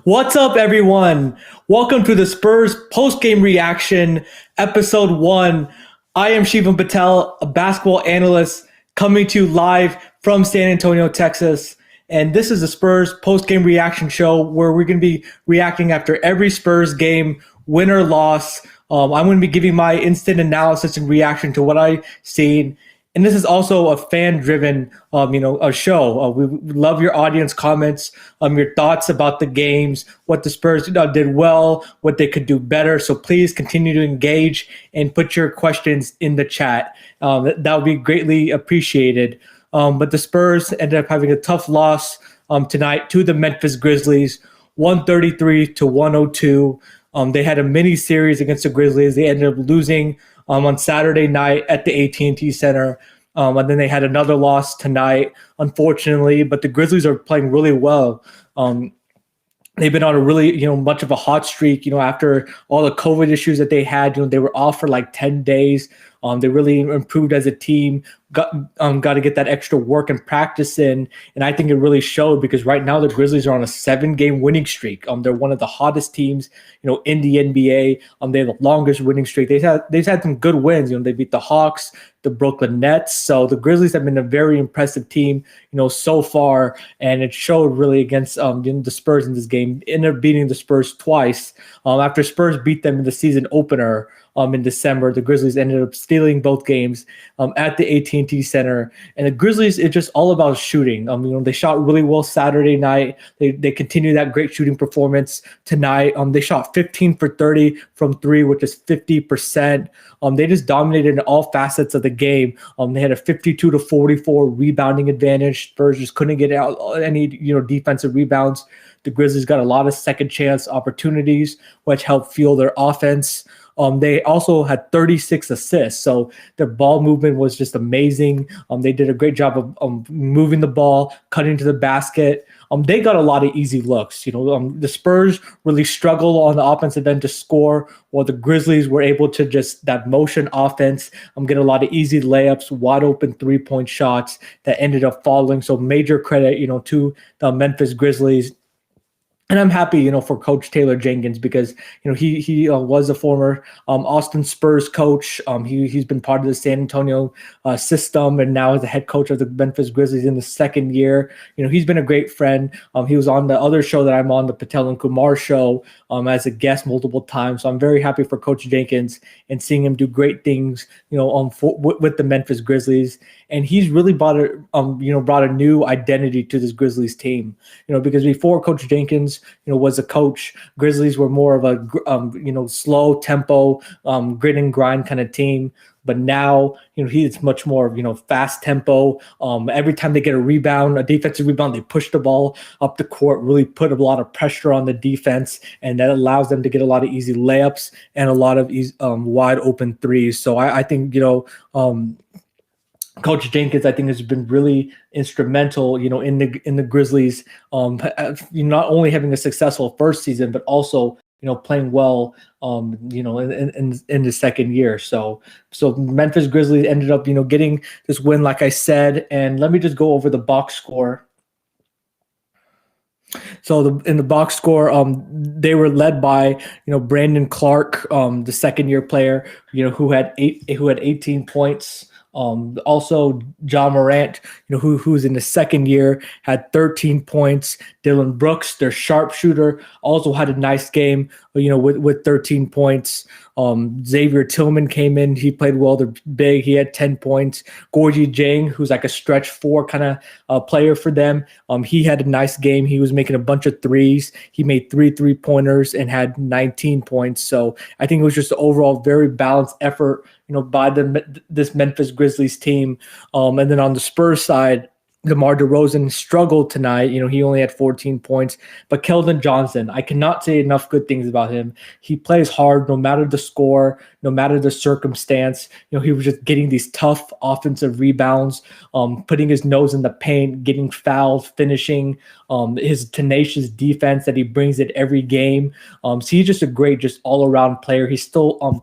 What's up, everyone? Welcome to the Spurs post-game reaction, episode 1. I am Shivam Patel, a basketball analyst coming to you live from San Antonio, Texas. And this is the Spurs post-game reaction show where we're going to be reacting after every Spurs game, win or loss. I'm going to be giving my instant analysis and reaction to what I've seen. And this is also a fan-driven, a show. We love your audience comments, your thoughts about the games, what the Spurs did well, what they could do better. So please continue to engage and put your questions in the chat. That would be greatly appreciated. But the Spurs ended up having a tough loss tonight to the Memphis Grizzlies, 133-102. They had a mini series against the Grizzlies. They ended up losing on Saturday night at the AT&T Center. And then they had another loss tonight, unfortunately. But the Grizzlies are playing really well. They've been on a really, much of a hot streak, after all the COVID issues that they had. They were off for like 10 days. They really improved as a team, got to get that extra work and practice in. And I think it really showed because right now the Grizzlies are on a 7-game winning streak. They're one of the hottest teams, in the NBA. They have the longest winning streak. They've had some good wins. They beat the Hawks, the Brooklyn Nets. So the Grizzlies have been a very impressive team, so far. And it showed really against the Spurs in this game. Ended up beating the Spurs twice. After Spurs beat them in the season opener, in December, the Grizzlies ended up stealing both games at the AT&T Center. And the Grizzlies, it's just all about shooting. They shot really well Saturday night. They continue that great shooting performance tonight. They shot 15 for 30 from three, which is 50%. They just dominated in all facets of the game. They had a 52-44 rebounding advantage. Spurs just couldn't get out any defensive rebounds. The Grizzlies got a lot of second chance opportunities, which helped fuel their offense. They also had 36 assists, so their ball movement was just amazing. They did a great job of moving the ball, cutting to the basket. They got a lot of easy looks. The Spurs really struggled on the offensive end to score, while the Grizzlies were able to just that motion offense, get a lot of easy layups, wide open 3-point shots that ended up falling. So major credit, to the Memphis Grizzlies. And I'm happy, for Coach Taylor Jenkins because, he was a former Austin Spurs coach. He's been part of the San Antonio system and now is the head coach of the Memphis Grizzlies in the second year. He's been a great friend. He was on the other show that I'm on, the Patel and Kumar show, as a guest multiple times. So I'm very happy for Coach Jenkins and seeing him do great things, with the Memphis Grizzlies. And he's really brought a new identity to this Grizzlies team, because before Coach Jenkins, was a coach, Grizzlies were more of a, slow tempo, grit and grind kind of team. But now, he's much more, fast tempo. Every time they get a rebound, a defensive rebound, they push the ball up the court, really put a lot of pressure on the defense, and that allows them to get a lot of easy layups and a lot of wide open threes. So I think, Coach Jenkins, I think, has been really instrumental, in the Grizzlies, not only having a successful first season, but also, playing well, in the second year. So Memphis Grizzlies ended up, getting this win, like I said. And let me just go over the box score. So in the box score, they were led by, Brandon Clark, the second-year player, who had 18 points. Also John Morant, who's in the second year, had 13 points. Dylan Brooks, their sharpshooter, also had a nice game, with 13 points. Xavier Tillman came in. He played well. They're big. He had 10 points. Gorgie Jang, who's like a stretch 4 kind of player for them. He had a nice game. He was making a bunch of threes. He made 3 3-pointers and had 19 points. So I think it was just an overall very balanced effort, by this Memphis Grizzlies team. And then on the Spurs side, DeMar DeRozan struggled tonight. He only had 14 points. But Keldon Johnson, I cannot say enough good things about him. He plays hard no matter the score, no matter the circumstance. He was just getting these tough offensive rebounds, putting his nose in the paint, getting fouled, finishing, his tenacious defense that he brings at every game. So he's just a great, just all-around player. He's still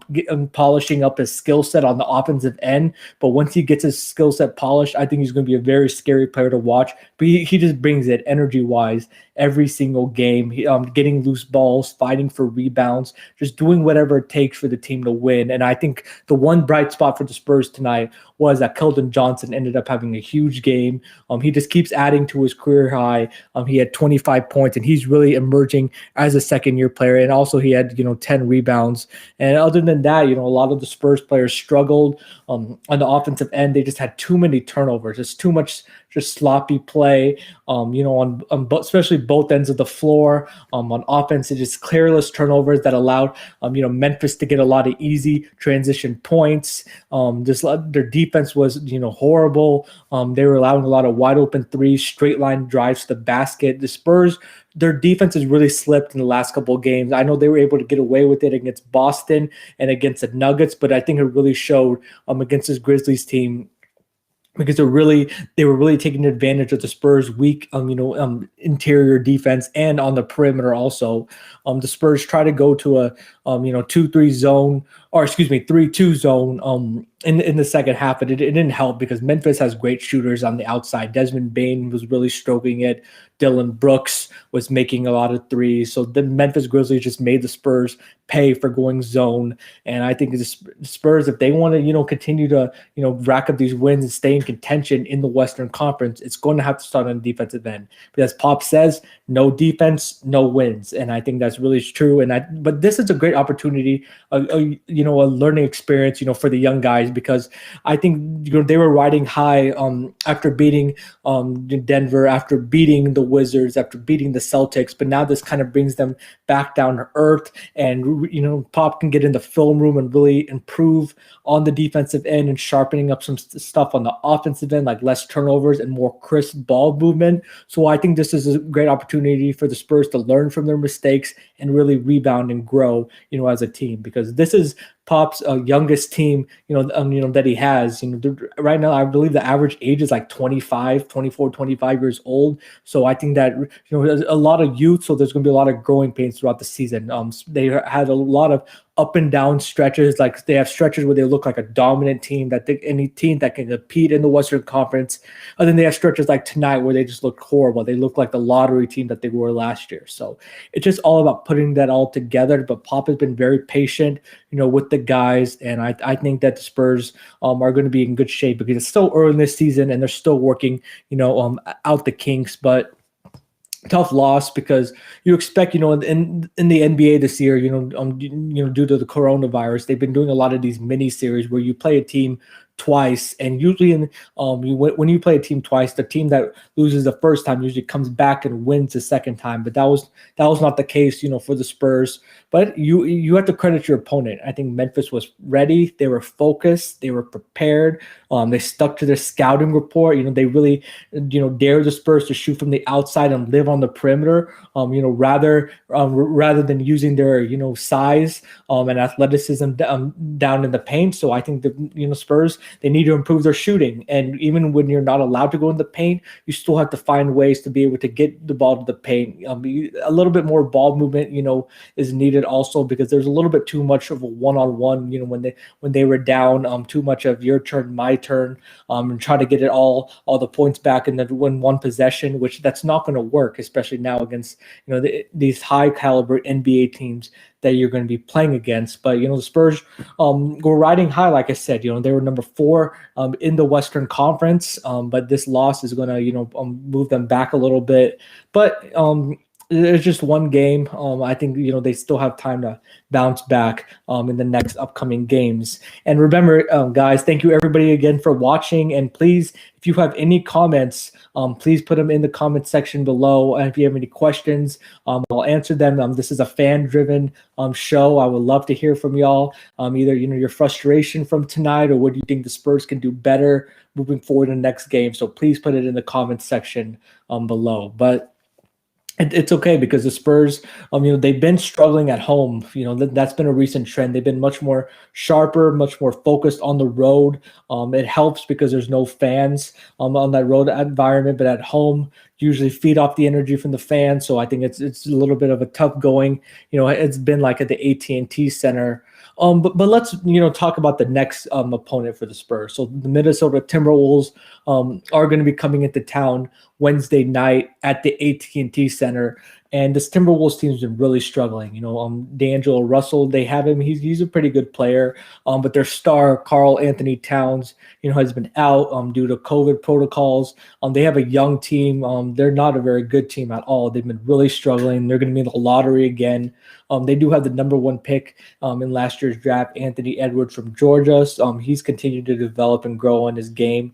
polishing up his skill set on the offensive end. But once he gets his skill set polished, I think he's going to be a very scary great player to watch, but he just brings it energy-wise every single game. Getting loose balls, fighting for rebounds, just doing whatever it takes for the team to win. And I think the one bright spot for the Spurs tonight was that Keldon Johnson ended up having a huge game. He just keeps adding to his career high. He had 25 points, and he's really emerging as a second-year player. And also he had 10 rebounds. And other than that, a lot of the Spurs players struggled on the offensive end. They just had too many turnovers. It's too much just sloppy play, especially both ends of the floor. On offense, it's just careless turnovers that allowed, Memphis to get a lot of easy transition points. Their defense was, horrible. They were allowing a lot of wide open threes, straight line drives to the basket. The Spurs, their defense has really slipped in the last couple of games. I know they were able to get away with it against Boston and against the Nuggets, but I think it really showed against this Grizzlies team, because they were really taking advantage of the Spurs' weak, interior defense and on the perimeter also. The Spurs try to go to a, 2-3 zone, or excuse me, 3-2 zone in the second half, but it didn't help because Memphis has great shooters on the outside. Desmond Bane was really stroking it. Dylan Brooks was making a lot of threes. So the Memphis Grizzlies just made the Spurs pay for going zone. And I think the Spurs, if they want to, continue to, rack up these wins and stay in contention in the Western Conference, it's going to have to start on the defensive end. But as Pop says, no defense, no wins. And I think that's really true. But this is a great opportunity, a learning experience, for the young guys, because I think, they were riding high after beating Denver, after beating the Wizards, after beating the Celtics, but now this kind of brings them back down to earth, and Pop can get in the film room and really improve on the defensive end and sharpening up some stuff on the offensive end, like less turnovers and more crisp ball movement. So I think this is a great opportunity for the Spurs to learn from their mistakes and really rebound and grow, as a team, because this is Pop's youngest team, that he has. Right now, I believe the average age is like 24, 25 years old. So I think that, there's a lot of youth, so there's going to be a lot of growing pains throughout the season. They had a lot of up and down stretches. Like they have stretches where they look like a dominant team, any team that can compete in the Western Conference. And then they have stretches like tonight where they just look horrible. They look like the lottery team that they were last year. So it's just all about putting that all together. But Pop has been very patient, with the guys. And I think that the Spurs are going to be in good shape because it's still early in this season and they're still working, out the kinks. But tough loss because you expect, in the NBA this year, due to the coronavirus, they've been doing a lot of these mini series where you play a team twice, and usually when you play a team twice, the team that loses the first time usually comes back and wins the second time. But that was not the case, for the Spurs. But you have to credit your opponent. I think Memphis was ready. They were focused. They were prepared. They stuck to their scouting report. They really, dared the Spurs to shoot from the outside and live on the perimeter. Rather than using their, size and athleticism down in the paint. So I think the Spurs, they need to improve their shooting. And even when you're not allowed to go in the paint, you still have to find ways to be able to get the ball to the paint. A little bit more ball movement, is needed also, because there's a little bit too much of a one-on-one, when they were down, too much of your turn, my turn, and try to get it all the points back and then win one possession, which that's not going to work, especially now against, these high caliber NBA teams that you're going to be playing against. But the Spurs were riding high, like I said. They were number 4 in the Western Conference, but this loss is going to move them back a little bit. But it's just one game. I think they still have time to bounce back in the next upcoming games. And remember, guys, thank you everybody again for watching. And please, if you have any comments, please put them in the comment section below. And if you have any questions, I'll answer them. This is a fan-driven show. I would love to hear from y'all. Either your frustration from tonight, or what do you think the Spurs can do better moving forward in the next game. So please put it in the comment section below. But it's okay, because the Spurs, they've been struggling at home. That's been a recent trend. They've been much more sharper, much more focused on the road. It helps because there's no fans on that road environment, but at home, usually feed off the energy from the fans. So I think it's a little bit of a tough going. It's been like at the AT&T Center. But let's talk about the next opponent for the Spurs. So the Minnesota Timberwolves are going to be coming into town Wednesday night at the AT&T Center. And this Timberwolves team's been really struggling. D'Angelo Russell, they have him. He's a pretty good player. But their star, Karl Anthony Towns, has been out due to COVID protocols. They have a young team. They're not a very good team at all. They've been really struggling. They're going to be in the lottery again. They do have the number one pick in last year's draft, Anthony Edwards from Georgia. He's continued to develop and grow in his game.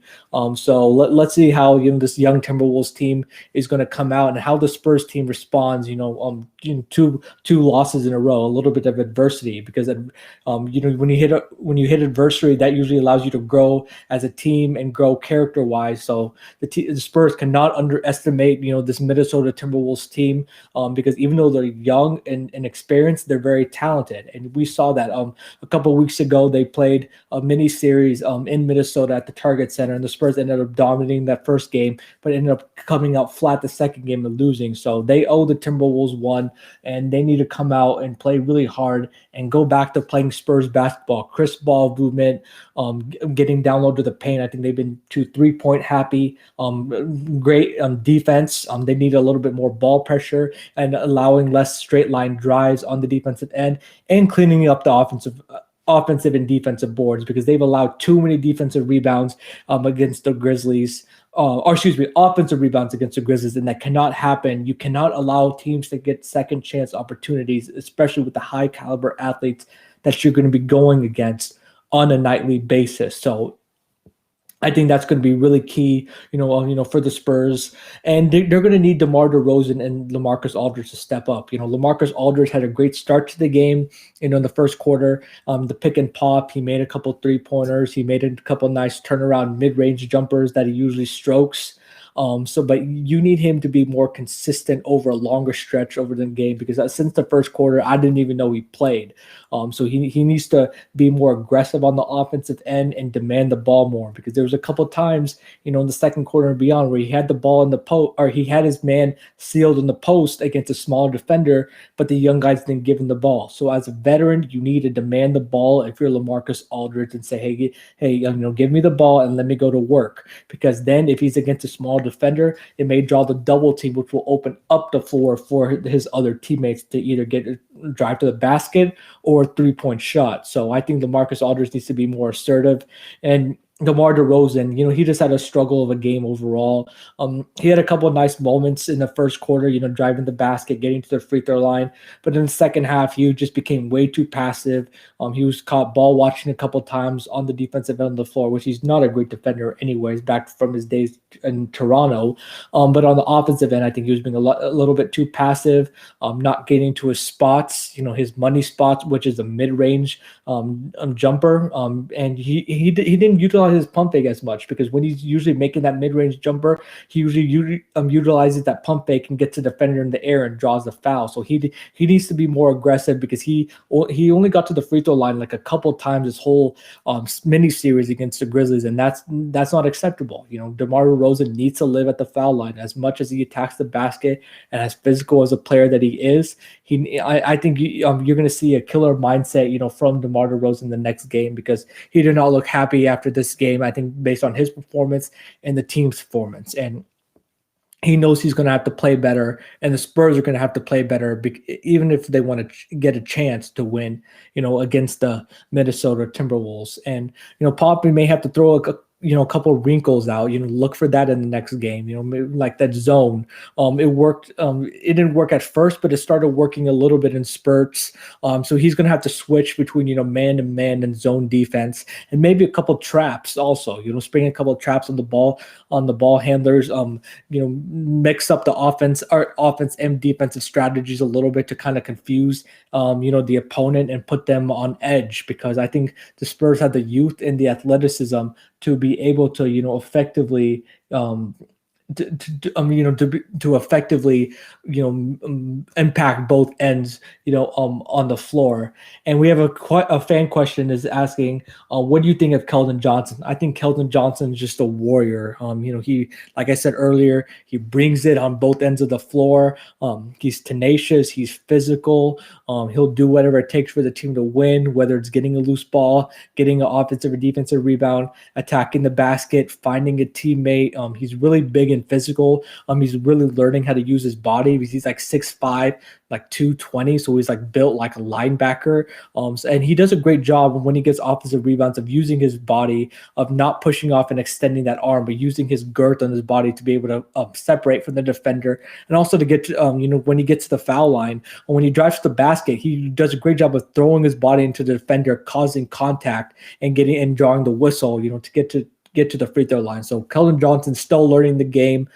So let's see how this young Timberwolves team is going to come out and how the Spurs team responds. Two losses in a row, a little bit of adversity, because when you hit adversity, that usually allows you to grow as a team and grow character wise. So the Spurs cannot underestimate this Minnesota Timberwolves team because even though they're young and experienced, they're very talented, and we saw that a couple of weeks ago. They played a mini series in Minnesota at the Target Center, and the Spurs ended up dominating that first game, but ended up coming out flat the second game and losing. So they owe the Timberwolves one, and they need to come out and play really hard and go back to playing Spurs basketball, crisp ball movement, getting down low to the paint. I think they've been too 3-point happy, great defense. They need a little bit more ball pressure and allowing less straight line drives on the defensive end, and cleaning up the offensive and defensive boards, because they've allowed too many defensive rebounds against the Grizzlies. Offensive rebounds against the Grizzlies, and that cannot happen. You cannot allow teams to get second chance opportunities, especially with the high caliber athletes that you're going to be going against on a nightly basis. So I think that's going to be really key, for the Spurs, and they're going to need DeMar DeRozan and LaMarcus Aldridge to step up. LaMarcus Aldridge had a great start to the game. In the first quarter, the pick and pop, he made a couple 3-pointers. He made a couple nice turnaround mid-range jumpers that he usually strokes. But you need him to be more consistent over a longer stretch over the game, because since the first quarter, I didn't even know he played. So he needs to be more aggressive on the offensive end and demand the ball more, because there was a couple times, in the second quarter and beyond, where he had the ball in the post, or he had his man sealed in the post against a smaller defender, but the young guys didn't give him the ball. So as a veteran, you need to demand the ball if you're LaMarcus Aldridge and say, hey, give me the ball and let me go to work, because then if he's against a small defender, it may draw the double team, which will open up the floor for his other teammates to either get a drive to the basket or a 3-point shot. So I think LaMarcus Aldridge needs to be more assertive. And DeMar DeRozan, he just had a struggle of a game overall. He had a couple of nice moments in the first quarter, driving the basket, getting to the free throw line. But in the second half, he just became way too passive. He was caught ball watching a couple of times on the defensive end of the floor, which he's not a great defender anyways, back from his days in Toronto. But on the offensive end, I think he was being a little bit too passive, not getting to his spots, his money spots, which is a mid-range jumper. And he didn't utilize his pump fake as much, because when he's usually making that mid-range jumper, he usually utilizes that pump fake and gets the defender in the air and draws the foul. So he needs to be more aggressive, because he only got to the free throw line like a couple times this whole mini series against the Grizzlies, and that's not acceptable. DeMar DeRozan needs to live at the foul line. As much as he attacks the basket and as physical as a player that he is, I think you're going to see a killer mindset, from DeMar DeRozan in the next game, because he did not look happy after this game, I think, based on his performance and the team's performance. And he knows he's going to have to play better, and the Spurs are going to have to play better, even if they want to get a chance to win, against the Minnesota Timberwolves. And, Poppy may have to throw a couple of wrinkles out, look for that in the next game, maybe like that zone. It worked. It didn't work at first, but it started working a little bit in spurts. So he's going to have to switch between, man to man and zone defense, and maybe a couple traps also, spring a couple of traps on the ball handlers, mix up the offense and defensive strategies a little bit to kind of confuse, the opponent and put them on edge, because I think the Spurs have the youth and the athleticism to be able to, effectively to effectively, impact both ends, on the floor. And we have a fan question is asking, what do you think of Keldon Johnson? I think Keldon Johnson is just a warrior. He, like I said earlier, he brings it on both ends of the floor. He's tenacious. He's physical. He'll do whatever it takes for the team to win, whether it's getting a loose ball, getting an offensive or defensive rebound, attacking the basket, finding a teammate. He's really big and physical. He's really learning how to use his body because he's like 6'5", like 220, so he's like built like a linebacker. And he does a great job when he gets offensive rebounds of using his body, of not pushing off and extending that arm, but using his girth on his body to be able to separate from the defender, and also to get to, when he gets to the foul line or when he drives to the basket, he does a great job of throwing his body into the defender, causing contact and getting and drawing the whistle, to get to the free throw line. So Keldon Johnson's still learning the game.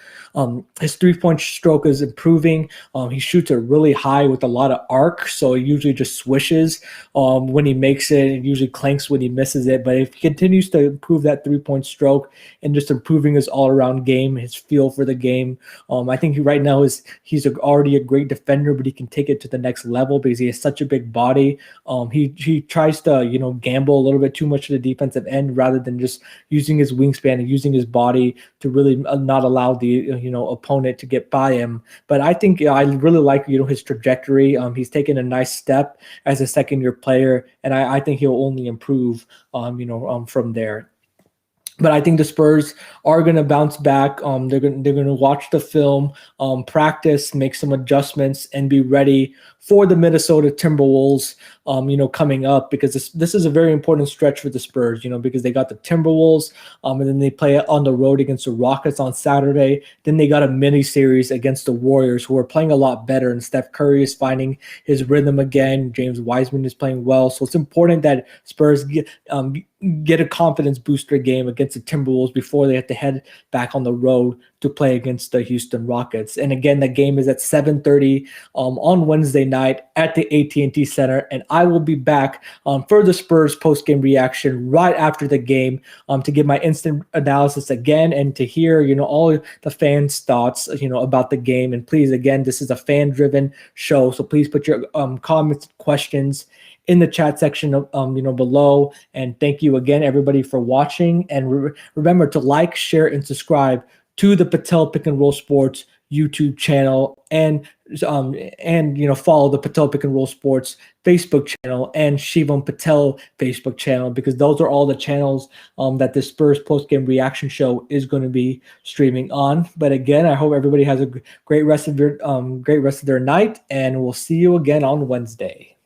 His three-point stroke is improving. He shoots it really high with a lot of arc, so he usually just swishes when he makes it. It usually clanks when he misses it. But if he continues to improve that three-point stroke and just improving his all-around game, his feel for the game, I think right now he's already a great defender, but he can take it to the next level because he has such a big body. He tries to gamble a little bit too much to the defensive end rather than just using his wingspan and using his body to really not allow the opponent to get by him. But I think I really like his trajectory. He's taken a nice step as a second-year player, and I think he'll only improve from there. But I think the Spurs are going to bounce back. They're going to watch the film, practice, make some adjustments, and be ready for the Minnesota Timberwolves, coming up, because this is a very important stretch for the Spurs, because they got the Timberwolves, and then they play on the road against the Rockets on Saturday. Then they got a mini series against the Warriors, who are playing a lot better, and Steph Curry is finding his rhythm again. James Wiseman is playing well, so it's important that Spurs get a confidence booster game against the Timberwolves before they have to head back on the road to play against the Houston Rockets. And again, that game is at 7:30 on Wednesday night at the AT&T Center. And I will be back for the Spurs post-game reaction right after the game to give my instant analysis again and to hear, all the fans' thoughts, about the game. And please, again, this is a fan-driven show, so please put your comments, questions in the chat section below. And thank you again, everybody, for watching. And remember to like, share, and subscribe to the Patel Pick and Roll Sports YouTube channel, and follow the Patel Pick and Roll Sports Facebook channel and Shivam Patel Facebook channel, because those are all the channels that the Spurs post-game reaction show is going to be streaming on. But again, I hope everybody has a great rest of their night, and we'll see you again on Wednesday.